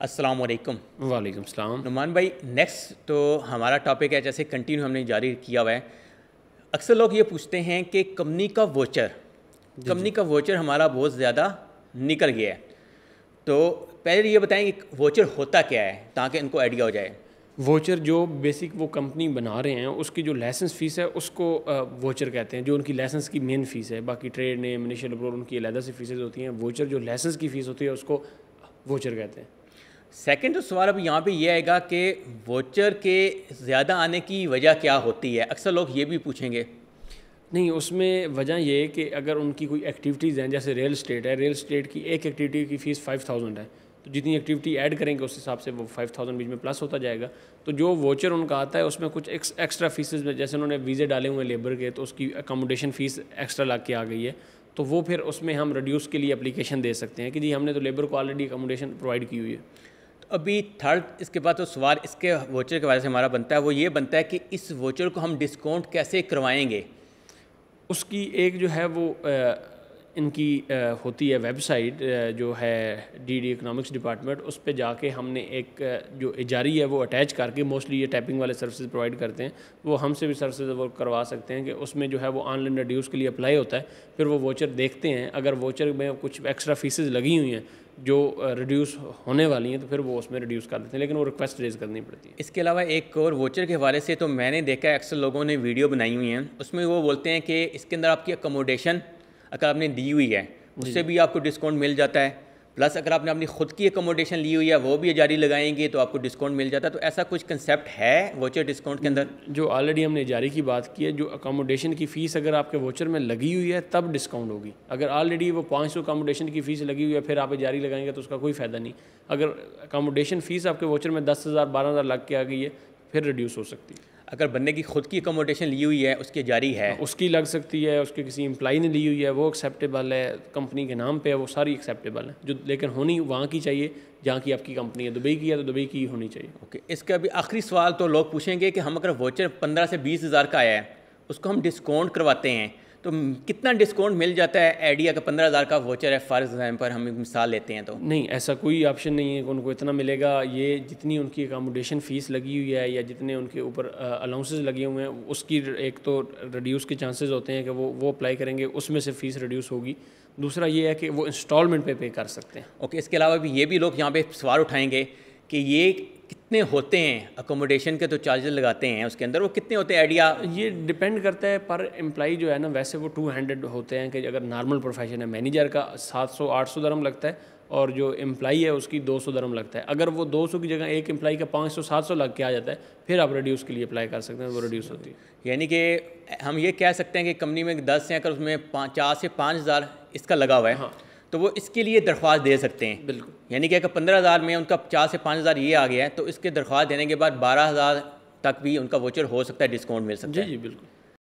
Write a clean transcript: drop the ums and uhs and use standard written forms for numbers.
السلام علیکم۔ وعلیکم السلام۔ نعمان بھائی، نیکسٹ تو ہمارا ٹاپک ہے، جیسے کنٹینیو ہم نے جاری کیا ہوا ہے۔ اکثر لوگ یہ پوچھتے ہیں کہ کمپنی کا ووچر ہمارا بہت زیادہ نکل گیا ہے، تو پہلے یہ بتائیں کہ ووچر ہوتا کیا ہے تاکہ ان کو آئیڈیا ہو جائے۔ ووچر جو بیسک وہ کمپنی بنا رہے ہیں اس کی جو لائسنس فیس ہے اس کو ووچر کہتے ہیں، جو ان کی لائسنس کی مین فیس ہے۔ باقی ٹریڈ نیم، انیشل اپروول، ان کی علیحدہ سے فیسز ہوتی ہیں۔ ووچر جو لائسنس کی فیس ہوتی ہے اس کو ووچر کہتے ہیں۔ سیکنڈ جو سوال اب یہاں پہ یہ آئے گا کہ ووچر کے زیادہ آنے کی وجہ کیا ہوتی ہے، اکثر لوگ یہ بھی پوچھیں گے۔ نہیں، اس میں وجہ یہ ہے کہ اگر ان کی کوئی ایکٹیویٹیز ہیں، جیسے ریل اسٹیٹ ہے، ریل اسٹیٹ کی ایک ایکٹیویٹی کی فیس 5000 ہے، تو جتنی ایکٹیویٹی ایڈ کریں گے اس حساب سے وہ 5000 بیچ میں پلس ہوتا جائے گا۔ تو جو ووچر ان کا آتا ہے اس میں کچھ ایکسٹرا فیسز میں، جیسے انہوں نے ویزے ڈالے ہوئے ہیں لیبر کے، تو اس کی اکاموڈیشن فیس ایکسٹرا لگ کے آ گئی ہے، تو وہ پھر اس میں ہم ریڈیوس کے لیے اپلیکیشن دے سکتے ہیں کہ جی ہم نے تو لیبر کو آلریڈی اکاموڈیشن پرووائڈ کی ہوئی ہے۔ ابھی تھرڈ اس کے بعد تو سوال اس کے ووچر کے بارے سے ہمارا بنتا ہے، وہ یہ بنتا ہے کہ اس ووچر کو ہم ڈسکاؤنٹ کیسے کروائیں گے۔ اس کی ایک جو ہے وہ ان کی ہوتی ہے ویب سائٹ جو ہے ڈی اکنامکس ڈپارٹمنٹ، اس پہ جا کے ہم نے ایک جو اجاری ہے وہ اٹیچ کر کے، موسٹلی یہ ٹیپنگ والے سروسز پرووائڈ کرتے ہیں، وہ ہم سے بھی سروسز وہ کروا سکتے ہیں کہ اس میں جو ہے وہ آن لائن ریڈیوس کے لیے اپلائی ہوتا ہے، پھر وہ ووچر دیکھتے ہیں، اگر ووچر میں کچھ ایکسٹرا فیسز لگی ہوئی ہیں جو ریڈیوس ہونے والی ہیں تو پھر وہ اس میں ریڈیوس کر دیتے ہیں، لیکن وہ ریکویسٹ ریز کرنی پڑتی ہے۔ اس کے علاوہ ایک اور ووچر کے حوالے سے تو میں نے دیکھا ہے، اکثر لوگوں نے ویڈیو بنائی ہوئی ہیں، اس میں وہ بولتے ہیں کہ اس کے اندر آپ کی اکاموڈیشن اگر آپ نے دی ہوئی ہے اس سے بھی آپ کو ڈسکاؤنٹ مل جاتا ہے، پلس اگر آپ نے اپنی خود کی اکاموڈیشن لی ہوئی ہے وہ بھی اجاری لگائیں گے تو آپ کو ڈسکاؤنٹ مل جاتا ہے۔ تو ایسا کچھ کنسیپٹ ہے ووچر ڈسکاؤنٹ کے اندر؟ جو آلریڈی ہم نے اجاری کی بات کی ہے، جو اکاموڈیشن کی فیس اگر آپ کے ووچر میں لگی ہوئی ہے تب ڈسکاؤنٹ ہوگی۔ اگر آلریڈی وہ 500 اکاموڈیشن کی فیس لگی ہوئی ہے پھر آپ اجاری لگائیں گے تو اس کا کوئی فائدہ نہیں۔ اگر اکاموڈیشن فیس آپ کے ووچر میں 10,000 12,000 لگ کے آ گئی ہے پھر ریڈیوس ہو سکتی ہے۔ اگر بندے کی خود کی اکاموڈیشن لی ہوئی ہے اس کی جاری ہے، اس کی لگ سکتی ہے، اس کے کسی امپلائی نے لی ہوئی ہے وہ ایکسیپٹیبل ہے، کمپنی کے نام پہ ہے، وہ ساری ایکسیپٹیبل ہیں، جو لیکن ہونی وہاں کی چاہیے جہاں کی آپ کی کمپنی ہے۔ دبئی کی ہے تو دبئی کی ہونی چاہیے۔ اوکے، اس کا بھی آخری سوال تو لوگ پوچھیں گے کہ ہم اگر ووچر 15 سے 20,000 کا آیا ہے اس کو ہم ڈسکاؤنٹ کرواتے ہیں تو کتنا ڈسکاؤنٹ مل جاتا ہے؟ آئیڈیا کہ 15,000 کا ووچر ہے فار ایگزامپل، ہم مثال لیتے ہیں تو۔ نہیں، ایسا کوئی آپشن نہیں ہے کہ ان کو اتنا ملے گا۔ یہ جتنی ان کی اکاموڈیشن فیس لگی ہوئی ہے یا جتنے ان کے اوپر الاؤنسز لگے ہوئے ہیں اس کی ایک تو ریڈیوس کے چانسز ہوتے ہیں کہ وہ اپلائی کریں گے، اس میں سے فیس ریڈیوس ہوگی۔ دوسرا یہ ہے کہ وہ انسٹالمنٹ پہ کر سکتے ہیں۔ اوکے، اس کے علاوہ بھی یہ بھی لوگ یہاں پہ سوال اٹھائیں گے کہ یہ کتنے ہوتے ہیں اکوموڈیشن کے تو چارجز لگاتے ہیں اس کے اندر، وہ کتنے ہوتے ہیں آئیڈیا؟ یہ ڈپینڈ کرتا ہے پر امپلائی جو ہے نا، ویسے وہ 200 ہوتے ہیں کہ اگر نارمل پروفیشن ہے مینیجر کا 700-800 درہم لگتا ہے اور جو امپلائی ہے اس کی 200 درہم لگتا ہے۔ اگر وہ 200 کی جگہ ایک امپلائی کا 500-700 لگ کے آ جاتا ہے پھر آپ ریڈیوس کے لیے اپلائی کر سکتے ہیں، وہ ریڈیوس ہوتی ہے۔ یعنی کہ ہم یہ کہہ سکتے ہیں کہ کمپنی میں 10 ہیں، اگر اس میں 4 سے 5,000 اس کا لگا ہوا ہے تو وہ اس کے لیے درخواست دے سکتے ہیں۔ بالکل، یعنی کہ اگر 15,000 میں ان کا 4 سے 5,000 یہ آ گیا ہے تو اس کے درخواست دینے کے بعد 12,000 تک بھی ان کا ووچر ہو سکتا ہے، ڈسکاؤنٹ مل سکتا ہے۔ جی بالکل۔